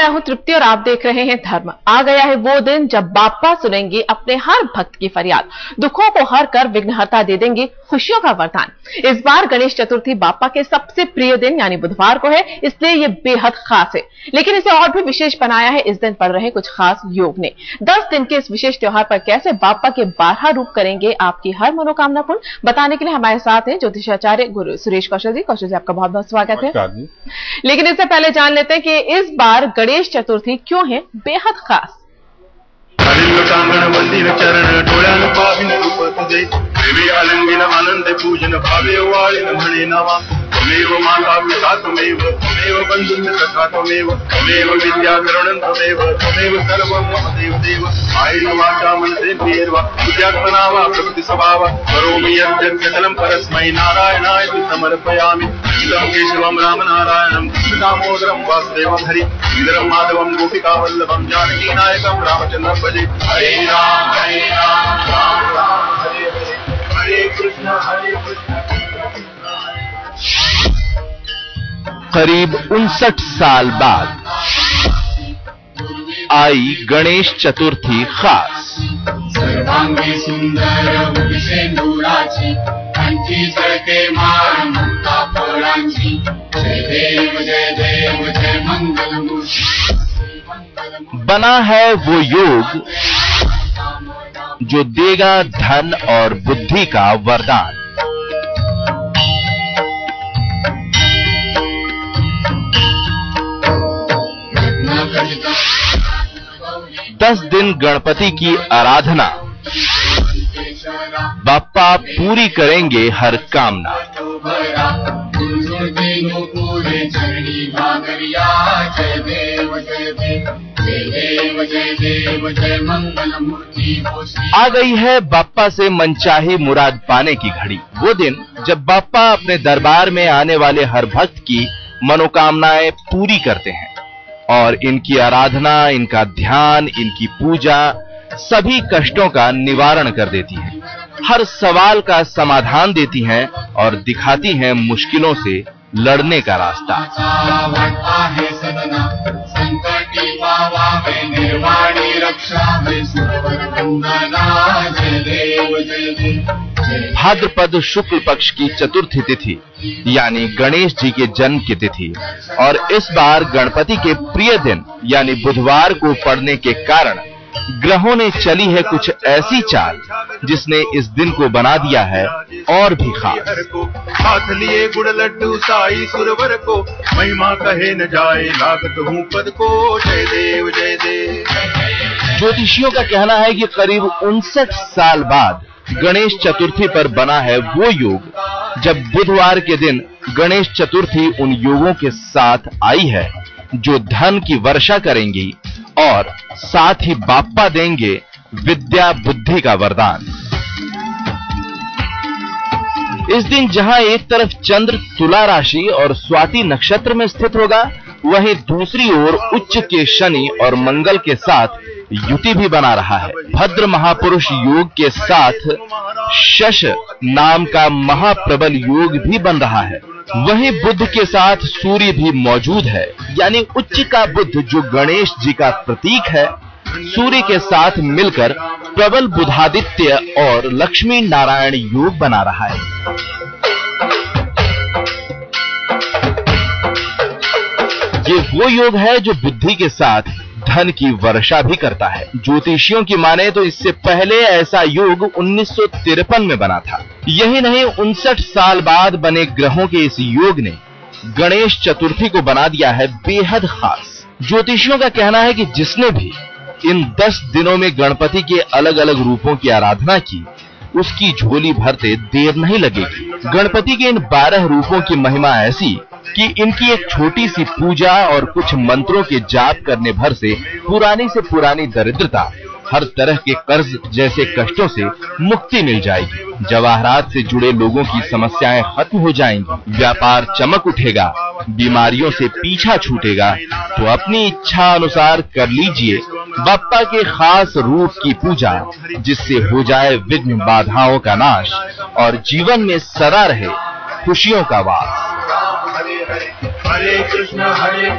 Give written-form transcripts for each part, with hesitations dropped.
मैं हूं तृप्ति और आप देख रहे हैं धर्म। आ गया है वो दिन जब बाप्पा सुनेंगे अपने हर भक्त की फरियाद, दुखों को हर कर विघ्नहर्ता दे देंगे खुशियों का वरदान। इस बार गणेश चतुर्थी बाप्पा के सबसे प्रिय दिन यानी बुधवार को है, इसलिए ये बेहद खास है। लेकिन इसे और भी विशेष बनाया है इस दिन पड़ रहे कुछ खास योग ने। 10 दिन के इस विशेष त्योहार पर कैसे बाप्पा के 12 रूप करेंगे आपकी हर मनोकामना पूर्ण, बताने के लिए हमारे साथ हैं ज्योतिषाचार्य गुरु सुरेश कौशल जी। कौशल जी, आपका बहुत बहुत स्वागत है। लेकिन इससे पहले जान लेते हैं कि इस बार गणेश चतुर्थी क्यों है बेहद खास। आनंद पूजन भावे वाळिन म्हणे नावा त्वमेव माता पिता त्वमेव त्वमेव बन्धुः सखा त्वमेव त्वमेव विद्याकरणं त्वमेव सर्वं मम देव आयेन वाचा मनसेन्द्रियैर्वा बुद्ध्यात्मना वा प्रकृतिस्वभावा करोमि यद्यत् सकलं परस्मै नारायणाय समर्पयामि। इदं केशवं रामनारायणं दामोदरं वासुदेवं हरि श्रीधरं माधवं गोपिकावल्लभं जानकीनायकं रामचन्द्रं भजे। हरे राम राम राम हरे हरे हरे कृष्ण हरे कृष्ण। करीब 59 साल बाद आई गणेश चतुर्थी खास। सर्वांगी सुंदर उदिसेंदुराची कंठी झळके मान मुक्ता फळांची जय देव जय मंगल मूर्ती। बना है वो योग जो देगा धन और बुद्धि का वरदान। दस दिन गणपति की आराधना, बाप्पा पूरी करेंगे हर कामना। आ गई है बाप्पा से मनचाही मुराद पाने की घड़ी। वो दिन जब बाप्पा अपने दरबार में आने वाले हर भक्त की मनोकामनाएं पूरी करते हैं और इनकी आराधना, इनका ध्यान, इनकी पूजा सभी कष्टों का निवारण कर देती है, हर सवाल का समाधान देती हैं और दिखाती हैं मुश्किलों से लड़ने का रास्ता। भाद्रपद शुक्ल पक्ष की चतुर्थी तिथि यानी गणेश जी के जन्म की तिथि और इस बार गणपति के प्रिय दिन यानी बुधवार को पड़ने के कारण ग्रहों ने चली है कुछ ऐसी चाल जिसने इस दिन को बना दिया है और भी खास। हाथ लिए गुड़ लड्डू साई सुरवर को महिमा कहे न जाए लागत हूँ पद को। जय देव जय देव। ज्योतिषियों का कहना है कि करीब 59 साल बाद गणेश चतुर्थी पर बना है वो योग जब बुधवार के दिन गणेश चतुर्थी उन योगों के साथ आई है जो धन की वर्षा करेंगी और साथ ही बाप्पा देंगे विद्या बुद्धि का वरदान। इस दिन जहां एक तरफ चंद्र तुला राशि और स्वाति नक्षत्र में स्थित होगा, वहीं दूसरी ओर उच्च के शनि और मंगल के साथ युति भी बना रहा है। भद्र महापुरुष योग के साथ शश नाम का महाप्रबल योग भी बन रहा है। वहीं बुध के साथ सूर्य भी मौजूद है, यानी उच्च का बुध जो गणेश जी का प्रतीक है, सूर्य के साथ मिलकर प्रबल बुधादित्य और लक्ष्मी नारायण योग बना रहा है। ये वो योग है जो बुद्धि के साथ धन की वर्षा भी करता है। ज्योतिषियों की माने तो इससे पहले ऐसा योग 1953 में बना था। यही नहीं, 59 साल बाद बने ग्रहों के इस योग ने गणेश चतुर्थी को बना दिया है बेहद खास। ज्योतिषियों का कहना है कि जिसने भी इन 10 दिनों में गणपति के अलग अलग रूपों की आराधना की, उसकी झोली भरते देर नहीं लगेगी। गणपति के इन 12 रूपों की महिमा ऐसी कि इनकी एक छोटी सी पूजा और कुछ मंत्रों के जाप करने भर से पुरानी दरिद्रता, हर तरह के कर्ज जैसे कष्टों से मुक्ति मिल जाएगी। जवाहरात से जुड़े लोगों की समस्याएं खत्म हो जाएंगी, व्यापार चमक उठेगा, बीमारियों से पीछा छूटेगा। तो अपनी इच्छा अनुसार कर लीजिए बाप्पा के खास रूप की पूजा, जिससे हो जाए विघ्न बाधाओं का नाश और जीवन में सदा रहे खुशियों का वास। हरे कृष्ण हरे।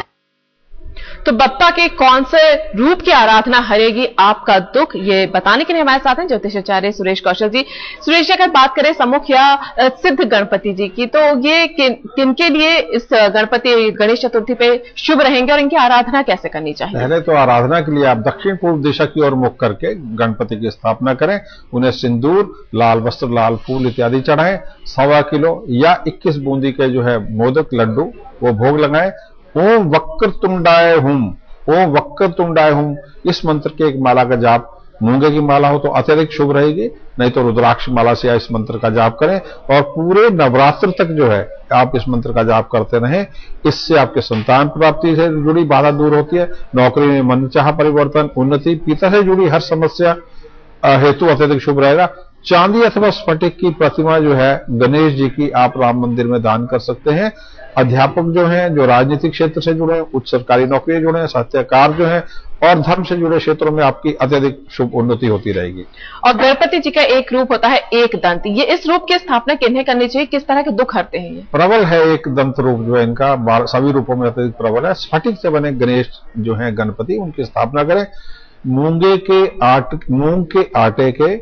तो बप्पा के कौन से रूप की आराधना हरेगी आपका दुख, ये बताने के लिए हमारे साथ हैं ज्योतिषाचार्य सुरेश कौशल जी। सुरेश जी, अगर बात करें सम्मुख या सिद्ध गणपति जी की, तो ये किनके लिए इस गणपति गणेश चतुर्थी पे शुभ रहेंगे और इनकी आराधना कैसे करनी चाहिए? पहले तो आराधना के लिए आप दक्षिण पूर्व दिशा की ओर मुख करके गणपति की स्थापना करें। उन्हें सिंदूर, लाल वस्त्र, लाल फूल इत्यादि चढ़ाएं। 1.25 किलो या 21 बूंदी के जो है मोदक लड्डू वो भोग लगाएं। ओम वक्रतुंडाय हुम, ओम वक्रतुंडाय हुम, इस मंत्र के एक माला का जाप, मूंगे की माला हो तो अत्यधिक शुभ रहेगी, नहीं तो रुद्राक्ष माला से इस मंत्र का जाप करें और पूरे नवरात्र तक जो है आप इस मंत्र का जाप करते रहें। इससे आपके संतान प्राप्ति से जुड़ी बाधा दूर होती है, नौकरी में मनचाहा परिवर्तन, उन्नति, पिता से जुड़ी हर समस्या हेतु अत्यधिक शुभ रहेगा। चांदी अथवा स्फटिक की प्रतिमा जो है गणेश जी की आप राम मंदिर में दान कर सकते हैं। अध्यापक जो हैं, जो राजनीतिक क्षेत्र से जुड़े हैं, उच्च सरकारी नौकरी जुड़े हैं, साहित्यकार जो हैं और धर्म से जुड़े क्षेत्रों में आपकी अत्यधिक शुभ उन्नति होती रहेगी। और गणपति जी का एक रूप होता है एक दंत, ये इस रूप की स्थापना किन्हें करनी चाहिए, किस तरह के दुख हरते हैं? ये प्रबल है एक दंत रूप जो है इनका, सभी रूपों में अत्यधिक प्रबल है। स्फटिक से बने गणेश जो है गणपति, उनकी स्थापना करें। मूंग के आटे के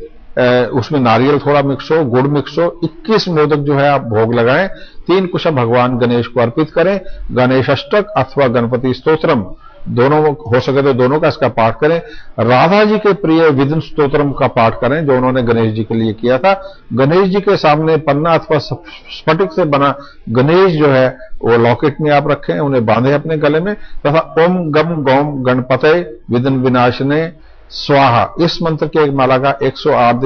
उसमें नारियल थोड़ा मिक्स हो, गुड़ मिक्स हो, 21 मोदक जो है आप भोग लगाएं। 3 कुश भगवान गणेश को अर्पित करें। गणेश अष्टक अथवा गणपति स्तोत्रम दोनों हो सके तो दोनों का इसका पाठ करें। राधा जी के प्रिय विष्णु स्तोत्रम का पाठ करें जो उन्होंने गणेश जी के लिए किया था। गणेश जी के सामने पन्ना अथवा स्फटिक से बना गणेश जो है वो लॉकेट में आप रखें, उन्हें बांधे अपने गले में, तथा ओम गम गौम गणपते विघ्न विनाशने स्वाहा, इस मंत्र के एक माला का 108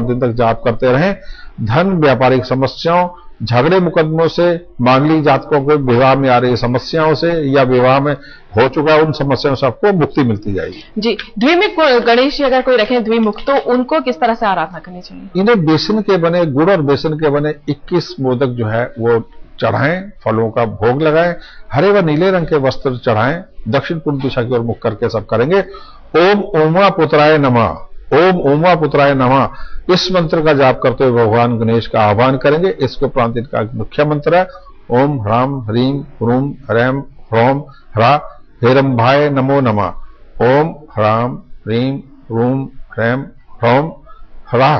दिन तक जाप करते रहें। धन, व्यापारिक समस्याओं, झगड़े मुकदमों से, मांगलिक जातकों को विवाह में आ रही समस्याओं से या विवाह में हो चुका उन समस्याओं से आपको मुक्ति मिलती जाएगी। जी, द्विमुख गणेश जी अगर कोई रखें द्विमुख, तो उनको किस तरह से आराधना करनी चाहिए? इन्हें बेसन के बने, गुड़ और बेसन के बने 21 मोदक जो है वो चढ़ाएं, फलों का भोग लगाएं, हरे व नीले रंग के वस्त्र चढ़ाएं। दक्षिण पूर्व दिशा की ओर मुख करके सब करेंगे। ओम उमा पुत्राय नमः, ओम उमा पुत्राय नमः, इस मंत्र का जाप करते हुए भगवान गणेश का आह्वान करेंगे। इसको उपरांत इनका मुख्य मंत्र है ओम ह्राम ह्रीम ह्रूम ह्रैम ह्रौम ह्रा हेरंभाय नमो नमः। ओम ह्राम ह्रीम ह्रूम ह्रैम ह्रौम ह्रा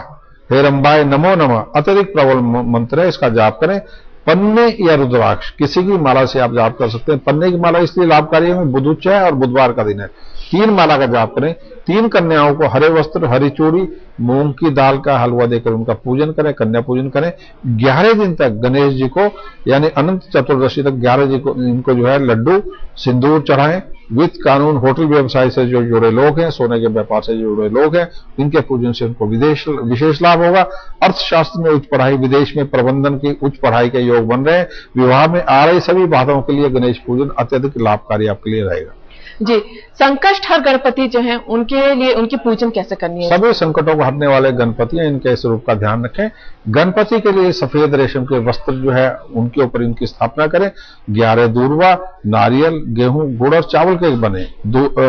हेरंभाय नमो नमः, अत्यधिक प्रबल मंत्र है, इसका जाप करें। पन्ने या रुद्राक्ष किसी की माला से आप जाप कर सकते हैं। पन्ने की माला इसलिए लाभकारी है, बुध है और बुधवार का दिन है। 3 माला का जाप करें। 3 कन्याओं को हरे वस्त्र, हरी चूड़ी, मूंग की दाल का हलवा देकर उनका पूजन करें, कन्या पूजन करें। 11 दिन तक गणेश जी को यानी अनंत चतुर्दशी तक 11 जी को इनको जो है लड्डू सिंदूर चढ़ाएं। वित्त, कानून, होटल व्यवसाय से जो जुड़े लोग हैं, सोने के व्यापार से जुड़े लोग हैं, इनके पूजन से उनको विशेष लाभ होगा। अर्थशास्त्र में उच्च पढ़ाई, विदेश में प्रबंधन की उच्च पढ़ाई के योग बन रहे हैं। विवाह में आ रही सभी बाधाओं के लिए गणेश पूजन अत्यधिक लाभकारी आपके लिए रहेगा। जी, संकष्ट हर गणपति जो हैं उनके लिए उनकी पूजन कैसे करनी है? सभी संकटों को हरने वाले गणपति हैं, इनके स्वरूप का ध्यान रखें। गणपति के लिए सफेद रेशम के वस्त्र जो है उनके ऊपर इनकी स्थापना करें। 11 दूर्वा, नारियल, गेहूं, गुड़ और चावल के बने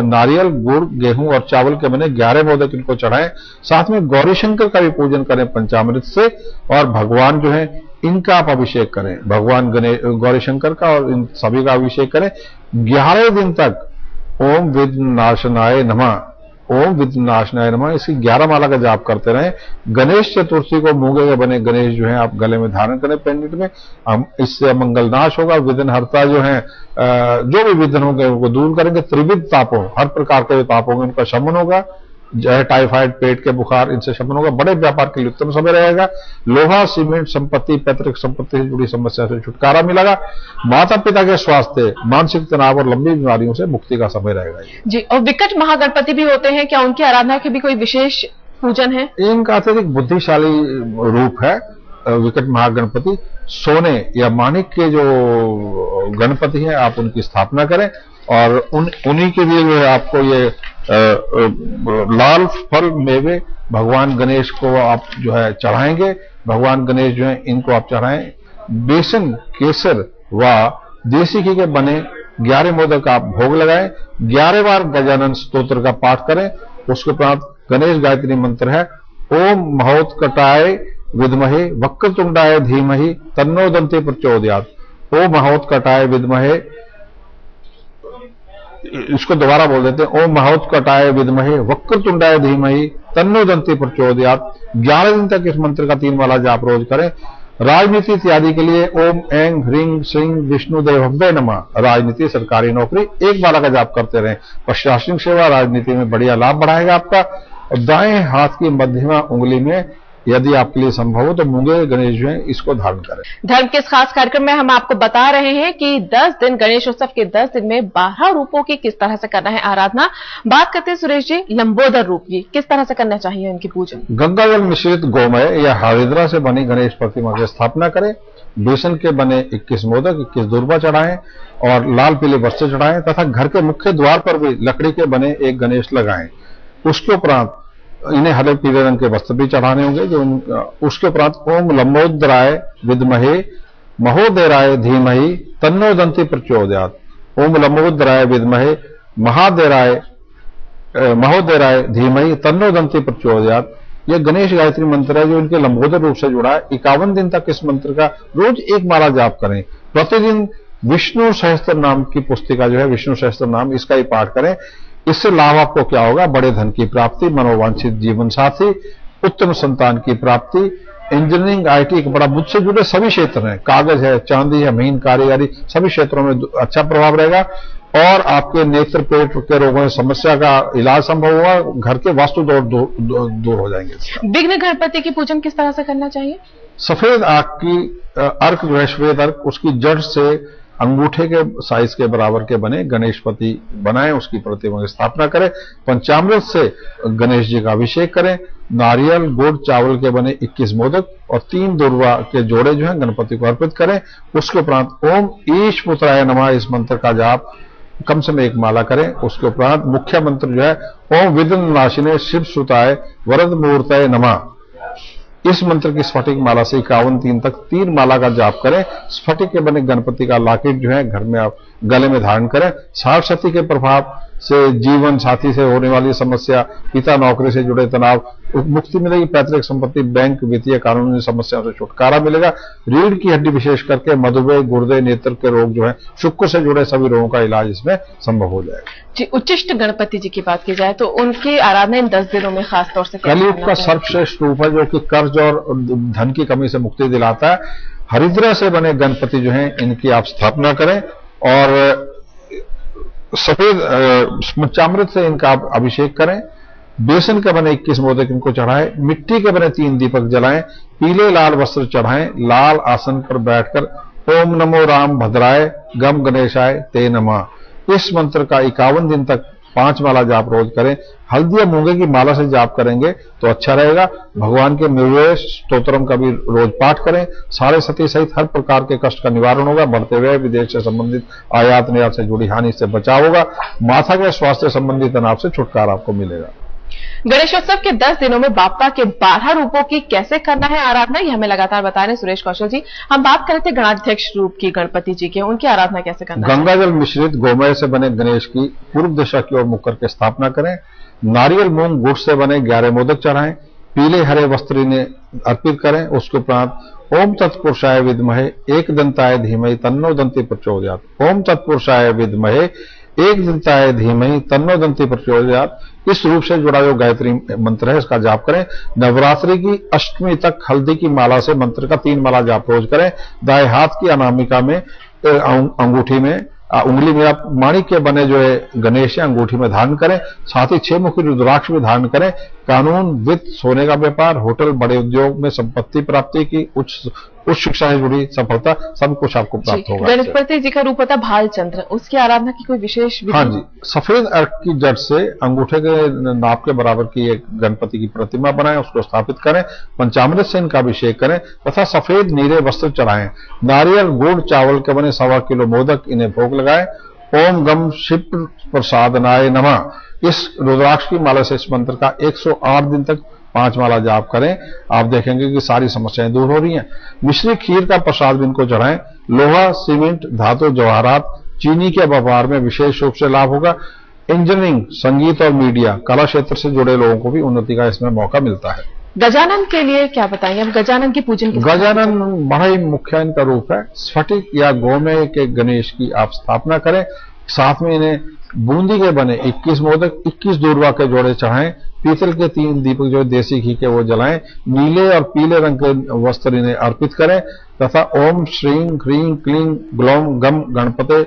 नारियल, गुड़, गेहूं और चावल के बने 11 मोदक इनको चढ़ाएं। साथ में गौरी शंकर का भी पूजन करें पंचामृत से, और भगवान जो है इनका आप अभिषेक करें, भगवान गौरी शंकर का और इन सभी का अभिषेक करें। 11 दिन तक ओम विघ्ननाशनाय नमः, ओम विघ्ननाशनाय नमः, इसकी 11 माला का जाप करते रहें। गणेश चतुर्थी को मूंगे के बने गणेश जो है आप गले में धारण करें पेंडेंट में, इससे मंगल नाश होगा। विघ्नहर्ता जो है जो भी विघ्न होंगे उनको दूर करेंगे। त्रिविध तापों, हर प्रकार के तापों में उनका शमन होगा, चाहे टाइफाइड, पेट के बुखार, इनसे शमन होगा। बड़े व्यापार के लिए उत्तम समय रहेगा। लोहा, सीमेंट संपत्ति, पैतृक संपत्ति से जुड़ी समस्या से छुटकारा मिलेगा। माता पिता के स्वास्थ्य, मानसिक तनाव और लंबी बीमारियों से मुक्ति का समय रहेगा जी। और विकट महागणपति भी होते हैं, क्या उनकी आराधना के भी कोई विशेष पूजन है? इनका अत्यधिक बुद्धिशाली रूप है विकट महागणपति। सोने या माणिक के जो गणपति हैं आप उनकी स्थापना करें, और उन्हीं के लिए जो है आपको ये लाल फल मेवे भगवान गणेश को आप जो है चढ़ाएंगे। भगवान गणेश जो है इनको आप चढ़ाएं। बेसन, केसर व देसी घी के बने 11 मोदक आप भोग लगाएं। 11 बार गजानन स्तोत्र का पाठ करें। उसके उपरांत गणेश गायत्री मंत्र है ओम महोत्कटाय विद्महे वक्रतुंडाय धीमहि तन्नो दन्ति प्रचोदयात्। ओम महोत्कटाय विद्महे इसको दोबारा बोल देते हैं, ओम महौत्कटाय विद्महे वक्रतुंडाय धीमहि तन्नो दन्ति प्रचोदयात्। 11 दिन तक इस मंत्र का 3 माला जाप रोज करें। राजनीति इत्यादि के लिए ओम ऐं ह्रीं श्रीं विष्णुदेवभ्ये नमः। राजनीति, सरकारी नौकरी 1 माला का जाप करते रहें। प्रशासनिक सेवा, राजनीति में बढ़िया लाभ बढ़ाएगा आपका। और दाएं हाथ की मध्यमा उंगली में यदि आपके लिए संभव हो तो मूंगे गणेश जो है इसको धारण करें। धर्म के इस खास कार्यक्रम में हम आपको बता रहे हैं कि 10 दिन गणेश उत्सव के 10 दिन में 12 रूपों की किस तरह से करना है आराधना। बात करते हैं सुरेश जी लंबोदर रूप की, किस तरह से करना चाहिए उनकी पूजन। गंगा जल मिश्रित गोमय या हरिद्रा से बनी गणेश प्रतिमा की स्थापना करें। बेसन के बने 21 मोदक, 21 दूर्वा चढ़ाएं और लाल पीले वस्त्र चढ़ाएं तथा घर के मुख्य द्वार पर भी लकड़ी के बने एक गणेश लगाएं। उसके उपरांत इन्हें हरे पीले रंग के वस्त्र भी चढ़ाने होंगे। उसके उपरांत ओम लंबोदराय विद्महे महोदराय धीमहि तन्नो दन्ति प्रचोदयात्। ओम लंबोदराय विद्महे महोदराय धीमहि तन्नो दन्ति प्रचोदयात्। यह गणेश गायत्री मंत्र है जो इनके लंबोदर रूप से जुड़ा है। 51 दिन तक इस मंत्र का रोज 1 माला जाप करें। प्रतिदिन विष्णु सहस्त्र नाम की पुस्तिका जो है, विष्णु सहस्त्र नाम, इसका ही पाठ करें। इससे लाभ आपको क्या होगा? बड़े धन की प्राप्ति, मनोवांछित जीवन साथी, उत्तम संतान की प्राप्ति, इंजीनियरिंग, आईटी, बड़ा बुद्ध से जुड़े सभी क्षेत्र हैं, कागज है, चांदी है, महीन कारीगरी, सभी क्षेत्रों में अच्छा प्रभाव रहेगा। और आपके नेत्र पेट के रोगों में समस्या का इलाज संभव होगा। घर के वास्तु दूर हो जाएंगे। विघ्न गणपति की पूजन किस तरह से करना चाहिए? सफेद आग की अर्क जो है, श्वेत अर्क, उसकी जड़ से अंगूठे के साइज के बराबर के बने गणेशपति बनाएं, उसकी प्रतिमा की स्थापना करें। पंचामृत से गणेश जी का अभिषेक करें। नारियल, गुड़, चावल के बने 21 मोदक और 3 दूर्वा के जोड़े जो है गणपति को अर्पित करें। उसके उपरांत ओम ईश पुत्राय नमः इस मंत्र का जाप कम से कम 1 माला करें। उसके उपरांत मुख्य मंत्र जो है ओम विघ्न नाशिने शिव सुताय वरद मुहूर्ताय नमः। इस मंत्र की स्फटिक माला से 51 दिन तक 3 माला का जाप करें। स्फटिक के बने गणपति का लॉकेट जो है घर में आप गले में धारण करें। साढ़ के प्रभाव से जीवन साथी से होने वाली समस्या, पिता नौकरी से जुड़े तनाव, मुक्ति मिलेगी। पैतृक संपत्ति, बैंक, वित्तीय कानूनी समस्याओं से छुटकारा मिलेगा। रीढ़ की हड्डी विशेष करके मधुमेह, गुर्दे, नेत्र के रोग जो है, शुक्र से जुड़े सभी रोगों का इलाज इसमें संभव हो जाएगा। जी, उच्चिष्ट गणपति जी की बात की जाए तो उनकी आराधना इन 10 दिनों में खास तौर से कलयुग का सर्वश्रेष्ठ रूप है जो कि कर्ज और धन की कमी से मुक्ति दिलाता है। हरिद्रा से बने गणपति जो है इनकी आप स्थापना करें और सफेद पंचामृत से इनका आप अभिषेक करें। बेसन के बने 21 मोदक इनको चढ़ाएं। मिट्टी के बने 3 दीपक जलाएं। पीले लाल वस्त्र चढ़ाएं। लाल आसन पर बैठकर ओम नमो राम भद्राय गम गणेशाय ते नमः इस मंत्र का 51 दिन तक 5 माला जाप रोज करें। हल्दी या मूंगे की माला से जाप करेंगे तो अच्छा रहेगा। भगवान के मृगेश स्तोत्रम का भी रोज पाठ करें। सारे सती सहित हर प्रकार के कष्ट का निवारण होगा। बढ़ते हुए विदेश से संबंधित आयात निर्यात से जुड़ी हानि से बचाव होगा। माथा के स्वास्थ्य संबंधी तनाव से छुटकारा आपको मिलेगा। गणेशोत्सव के 10 दिनों में बाप्पा के 12 रूपों की कैसे करना है आराधना, ये हमें लगातार बता रहे हैं सुरेश कौशल जी। हम बात कर रहे थे गणाध्यक्ष रूप की गणपति जी की, उनकी आराधना कैसे करना है? गंगा जल मिश्रित गोमय से बने गणेश की पूर्व दिशा की ओर मुख करके स्थापना करें। नारियल, मूंग, गुड़ से बने 11 मोदक चढ़ाएं। पीले हरे वस्त्र इन्हें अर्पित करें। उसके उपरांत ओम तत्पुरुषाय विद्महे एकदंताय धीमहि तन्नो दन्ति प्रचोदयात्। ओम तत्पुरुषाय विद्महे एकदंताय धीमहि तन्नो दन्ति प्रचोदयात् इस रूप से जुड़ा जो गायत्री मंत्र है इसका जाप करें। नवरात्रि की अष्टमी तक हल्दी की माला से मंत्र का 3 माला जाप रोज करें। दाएं हाथ की अनामिका में अंगूठी में उंगली में आप माणिक के बने जो है गणेश है अंगूठी में धारण करें। साथ ही 6 मुखी रुद्राक्ष भी धारण करें। कानून, वित्त, सोने का व्यापार, होटल, बड़े उद्योग में संपत्ति प्राप्ति की उच्च शिक्षा से जुड़ी सफलता सब कुछ आपको प्राप्त होगा। गणपति जी का रूप होता है भालचंद्र, उसकी आराधना की कोई विशेष विधि? हाँ जी, सफेद अर्क की जड़ से अंगूठे के नाप के बराबर की एक गणपति की प्रतिमा बनाएं, उसको स्थापित करें। पंचामृत से इनका अभिषेक करें तथा सफेद नीले वस्त्र चढ़ाएं। नारियल, गुड़, चावल के बने 1.25 किलो मोदक इन्हें भोग लगाएं। ओम गम शिव प्रसादनाय नमः इस रुद्राक्ष की माला से इस मंत्र का 108 दिन तक 5 माला जाप करें। आप देखेंगे कि सारी समस्याएं दूर हो रही हैं। मिश्री खीर का प्रसाद भी इनको चढ़ाएं। लोहा, सीमेंट, धातु, जवाहरात, चीनी के व्यापार में विशेष रूप से लाभ होगा। इंजीनियरिंग, संगीत और मीडिया, कला क्षेत्र से जुड़े लोगों को भी उन्नति का इसमें मौका मिलता है। गजानन के लिए क्या बताएंगे? अब गजानन की पूजन गजानन बड़ा ही मुख्य इनका रूप है। स्फटिक या गोमय के गणेश की आप स्थापना करें। साथ में इन्हें बूंदी के बने 21 मोदक, 21 दूर्वा के जोड़े चढ़ाएं, पीतल के 3 दीपक जो देसी घी के वो जलाएं, नीले और पीले रंग के वस्त्र इन्हें अर्पित करें तथा ओम श्रीं ह्रीं क्लीं ग्लौम गम गणपते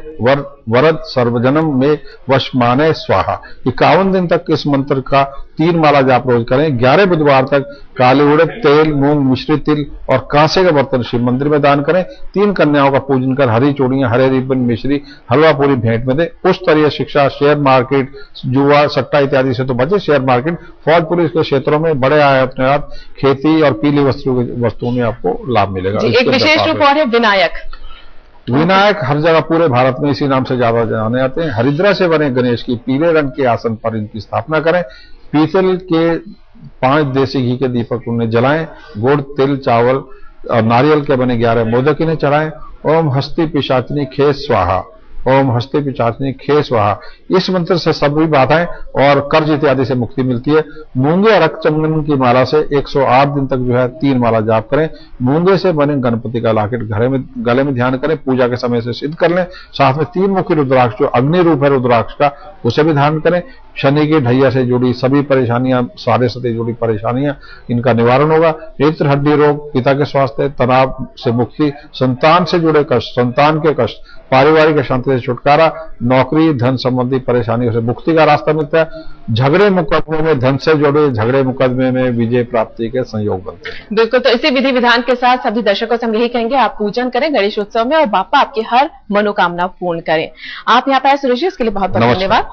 वरद सर्वजनम में वशमाने स्वाहा। 51 दिन तक इस मंत्र का 3 माला जाप रोज करें। 11 बुधवार तक काले उड़द, तेल, मूंग, मिश्रित तिल और कांसे का बर्तन शिव मंदिर में दान करें। 3 कन्याओं का पूजन कर हरी चूड़ियां, हरे रिबन, मिश्री, हलवा पूरी भेंट में दें। उच्च स्तरीय शिक्षा, शेयर मार्केट, जुआ, सट्टा इत्यादि से तो बचे। शेयर मार्केट, फौज पुलिस के क्षेत्रों में बड़े आयात खेती और पीली वस्तुओं में आपको लाभ मिलेगा। एक विशेष रूप और है विनायक। विनायक हर जगह पूरे भारत में इसी नाम से ज्यादा जाने जाते हैं। हरिद्रा से बने गणेश की पीले रंग के आसन पर इनकी स्थापना करें। पीतल के 5 देसी घी के दीपक उन्हें जलाएं। गुड़, तिल, चावल और नारियल के बने 11 मोदक इन्हें चढ़ाएं। ओम हस्ती पिशाचिनी खे स्वाहा, ओम हस्ते पिशाचिनी खे स्वाहा। इस मंत्र से सभी बाधाएं और कर्ज इत्यादि से मुक्ति मिलती है। मूंगे और रक्तचंदन की माला से 108 दिन तक जो है 3 माला जाप करें। मूंगे से बने गणपति का लॉकेट गले में ध्यान करें। पूजा के समय से सिद्ध कर लें। साथ में 3 मुखी रुद्राक्ष जो अग्नि रूप है रुद्राक्ष का, उसे भी धारण करें। शनि की ढैया से जुड़ी सभी परेशानियां, साढ़े से जुड़ी परेशानियां, इनका निवारण होगा। नेत्र हड्डी रोग, पिता के स्वास्थ्य, तनाव से मुक्ति, संतान से जुड़े कष्ट, संतान के कष्ट, पारिवारिक अशांति से छुटकारा, नौकरी धन संबंधी परेशानियों से मुक्ति का रास्ता मिलता है। झगड़े मुकदमे में, धन से जुड़े झगड़े मुकदमे में विजय प्राप्ति के संयोग बनते हैं। बिल्कुल, तो इसी विधि विधान के साथ सभी दर्शकों से हम यही कहेंगे, आप पूजन करें गणेश उत्सव में और बापा आपकी हर मनोकामना पूर्ण करें। आप यहाँ पे आए सुरेश जी, इसके लिए बहुत बहुत धन्यवाद।